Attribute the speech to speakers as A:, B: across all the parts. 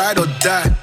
A: ride or die.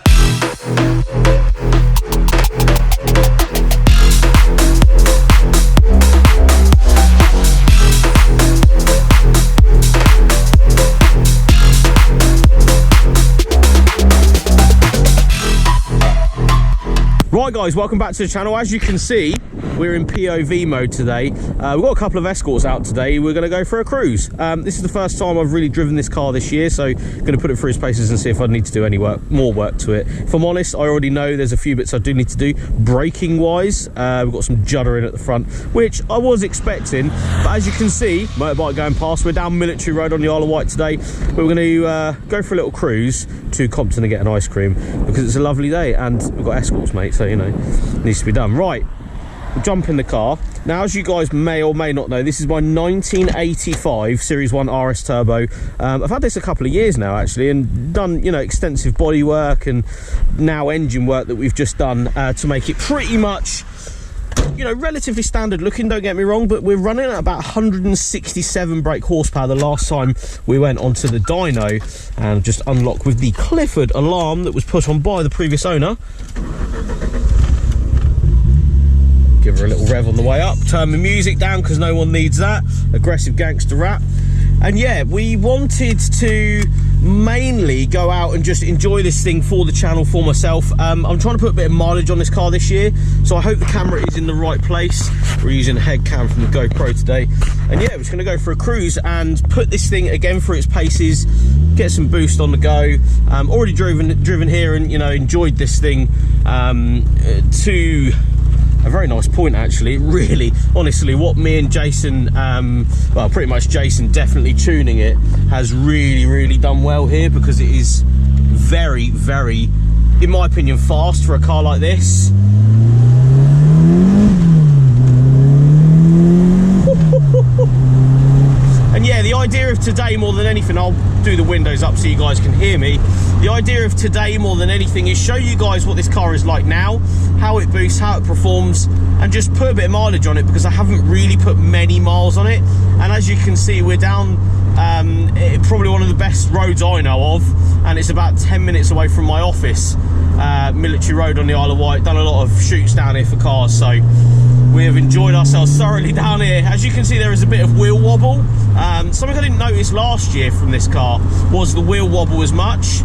B: Right guys, welcome back to the channel. As you can see, we're in POV mode today. We've got a couple of Escorts out today. We're going to go for a cruise. This is the first time I've really driven this car this year, so I'm going to put it through its paces and see if I need to do any more work to it. If I'm honest, I already know there's a few bits I do need to do. Braking wise, we've got some juddering at the front, which I was expecting, but as you can see, motorbike going past, we're down Military Road on the Isle of Wight today. We're going to go for a little cruise to Compton and get an ice cream because it's a lovely day and we've got Escorts, mate, so you know, it needs to be done. Right, we'll jump in the car. Now, as you guys may or may not know, this is my 1985 Series 1 RS Turbo. I've had this a couple of years now, actually, and done, you know, extensive body work and now engine work that we've just done to make it pretty much, you know, relatively standard looking, don't get me wrong, but we're running at about 167 brake horsepower the last time we went onto the dyno, and just unlocked with the Clifford alarm that was put on by the previous owner. Give her a little rev on the way up, turn the music down because no one needs that, aggressive gangster rap. And yeah, we wanted to mainly go out and just enjoy this thing for the channel, for myself. I'm trying to put a bit of mileage on this car this year, so I hope the camera is in the right place. We're using a head cam from the GoPro today, and yeah, we're just going to go for a cruise and put this thing again through its paces, get some boost on the go. Already driven here and, you know, enjoyed this thing to a very nice point, actually. Really, honestly, what me and Jason, well, pretty much Jason definitely tuning it, has really done well here, because it is very, in my opinion, fast for a car like this. And yeah, the idea of today more than anything, I'll do the windows up so you guys can hear me. The idea of today more than anything is show you guys what this car is like now, how it boosts, how it performs, and just put a bit of mileage on it, because I haven't really put many miles on it. And as you can see, we're down probably one of the best roads I know of, and it's about 10 minutes away from my office, Military Road on the Isle of Wight. Done a lot of shoots down here for cars, so we have enjoyed ourselves thoroughly down here. As you can see, there is a bit of wheel wobble. Something I didn't notice last year from this car was the wheel wobble as much.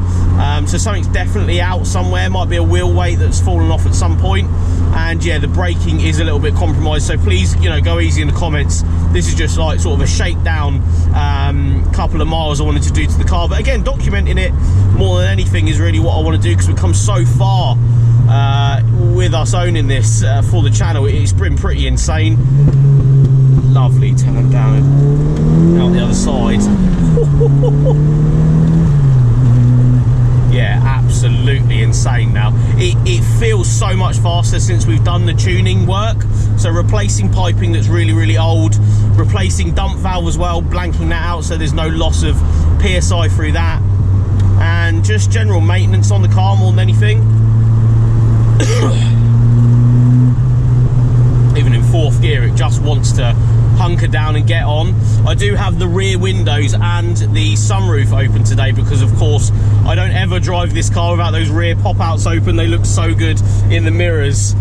B: So something's definitely out somewhere. Might be a wheel weight that's fallen off at some point. And yeah, the braking is a little bit compromised. So please, you know, go easy in the comments. This is just like sort of a shakedown couple of miles I wanted to do to the car. But again, documenting it more than anything is really what I want to do, because we've come so far with us owning this for the channel. It's been pretty insane. Lovely, turn down out the other side. Yeah, absolutely insane now. It feels so much faster since we've done the tuning work. So replacing piping that's really old, replacing dump valve as well, blanking that out so there's no loss of PSI through that, and just general maintenance on the car more than anything. Even in fourth gear, it just wants to hunker down and get on. I do have the rear windows and the sunroof open today because, of course, I don't ever drive this car without those rear pop-outs open. They look so good in the mirrors.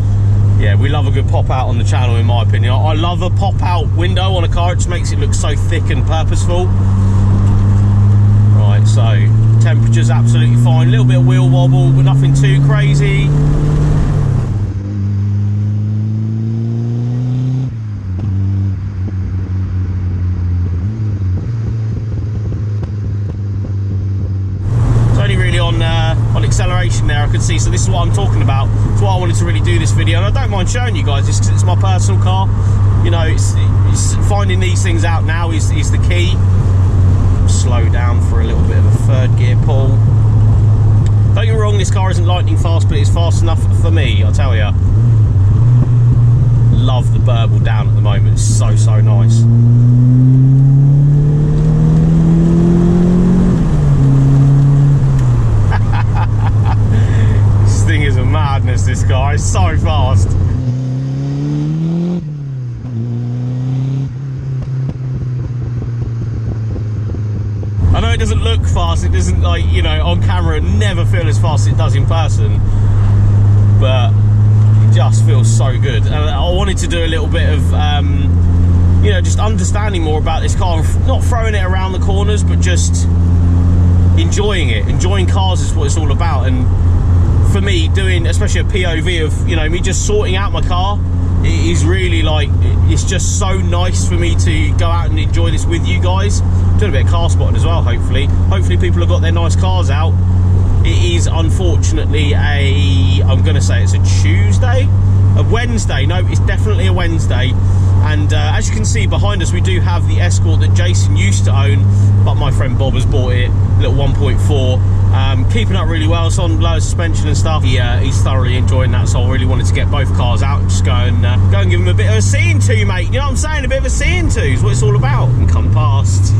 B: Yeah, we love a good pop-out on the channel, in my opinion. I love a pop-out window on a car. It just makes it look so thick and purposeful. Right, so temperature's absolutely fine. A little bit of wheel wobble, but nothing too crazy. On acceleration there I could see, so this is what I'm talking about. It's why I wanted to really do this video, and I don't mind showing you guys this because it's my personal car. You know, it's finding these things out now is the key. Slow down for a little bit of a third gear pull. Don't get me wrong, this car isn't lightning fast, but it's fast enough for me, I'll tell you. Love the burble down at the moment, it's so nice. This car is so fast. I know it doesn't look fast, it doesn't, like, you know, on camera never feel as fast as it does in person, but it just feels so good. And I wanted to do a little bit of you know, just understanding more about this car, not throwing it around the corners, but just enjoying it. Enjoying cars is what it's all about. And for me, doing especially a POV of, you know, me just sorting out my car, it is really like, it's just so nice for me to go out and enjoy this with you guys. Doing a bit of car spotting as well, hopefully people have got their nice cars out. It is unfortunately I'm gonna say it's a Tuesday, a Wednesday. No, it's definitely a Wednesday. And as you can see behind us, we do have the Escort that Jason used to own, but my friend Bob has bought it, little 1.4. Keeping up really well. It's on lower suspension and stuff. He's thoroughly enjoying that, so I really wanted to get both cars out and just go and give him a bit of a seeing to, mate. You know what I'm saying? A bit of a seeing to is what it's all about. And come past.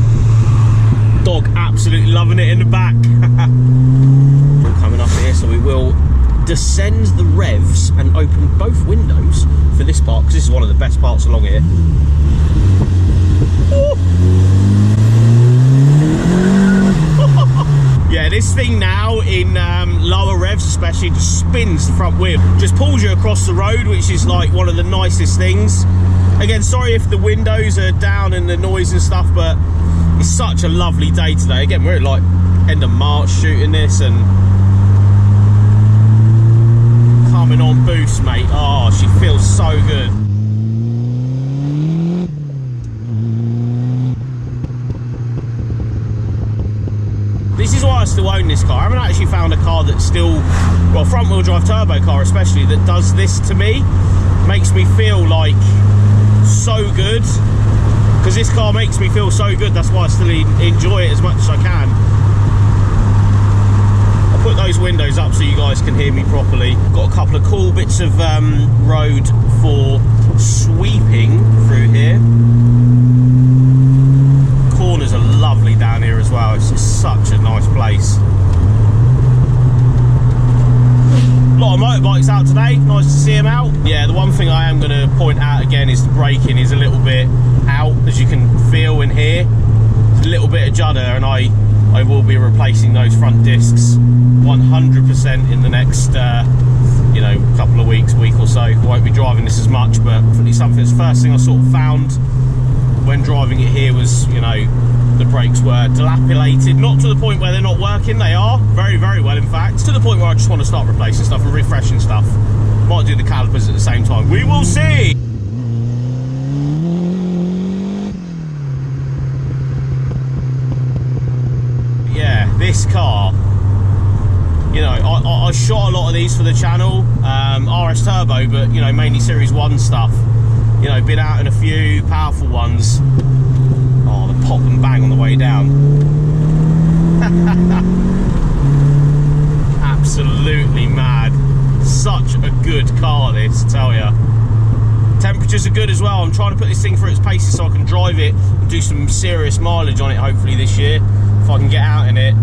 B: Dog absolutely loving it in the back. We're coming up here, so we will descend the revs and open both windows for this part, because this is one of the best parts along here. Yeah, this thing now in lower revs especially just spins the front wheel, just pulls you across the road, which is like one of the nicest things. Again, sorry if the windows are down and the noise and stuff, but it's such a lovely day today. Again, we're at like end of March shooting this, and coming on boost, mate. Oh, she feels so good. This is why I still own this car. I haven't actually found a car that's still, well, front wheel drive turbo car especially, that does this to me. Makes me feel like so good, because this car makes me feel so good. That's why I still enjoy it as much as I can. I'll put those windows up so you guys can hear me properly. Got a couple of cool bits of road for sweeping through here. Corners are lovely down here as well. It's just such a nice place. A lot of motorbikes out today, nice to see them out. Yeah, the one thing I am going to point out again is the braking is a little bit out, as you can feel and hear. It's a little bit of judder, and I will be replacing those front discs 100% in the next you know, couple of weeks, week or so. I won't be driving this as much, but definitely something that's the first thing I sort of found when driving it here was, you know, the brakes were dilapidated, not to the point where they're not working. They are very, very well, in fact, to the point where I just want to start replacing stuff and refreshing stuff. Might do the calipers at the same time, we will see. Yeah, this car, you know, I shot a lot of these for the channel, RS Turbo, but, you know, mainly Series 1 stuff. You know, been out in a few powerful ones. Oh, the pop and bang on the way down. Absolutely mad. Such a good car, this, I tell ya. Temperatures are good as well. I'm trying to put this thing through its paces so I can drive it and do some serious mileage on it, hopefully this year, if I can get out in it.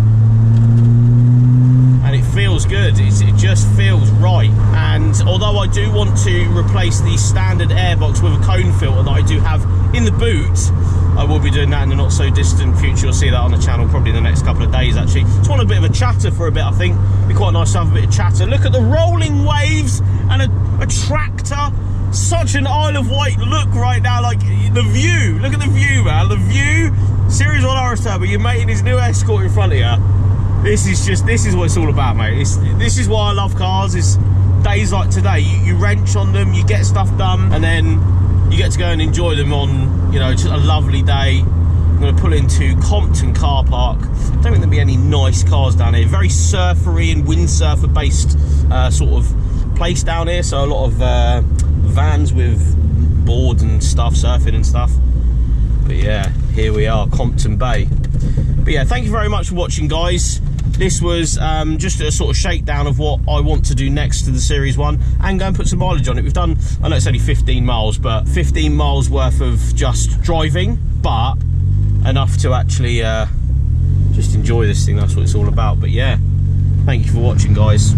B: And it feels good. It just feels right. And although I do want to replace the standard airbox with a cone filter that I do have in the boot, I will be doing that in the not so distant future. You'll see that on the channel probably in the next couple of days, actually. Just want a bit of a chatter for a bit, I think. It'd be quite nice to have a bit of chatter. Look at the rolling waves and a tractor. Such an Isle of Wight look right now. Like the view. Look at the view, man. The view. Series 1 RS Turbo, your mate in his new Escort in front of you. This is what it's all about, mate. This is why I love cars, is days like today. You wrench on them, you get stuff done, and then you get to go and enjoy them on, you know, just a lovely day. I'm going to pull into Compton car park. I don't think there'll be any nice cars down here. Very surfery and windsurfer based sort of place down here. So a lot of vans with boards and stuff, surfing and stuff. But yeah, here we are, Compton Bay. But yeah, thank you very much for watching, guys. This was just a sort of shakedown of what I want to do next to the Series 1 and go and put some mileage on it. We've done, I know it's only 15 miles, but 15 miles worth of just driving, but enough to actually just enjoy this thing. That's what it's all about. But yeah, thank you for watching, guys.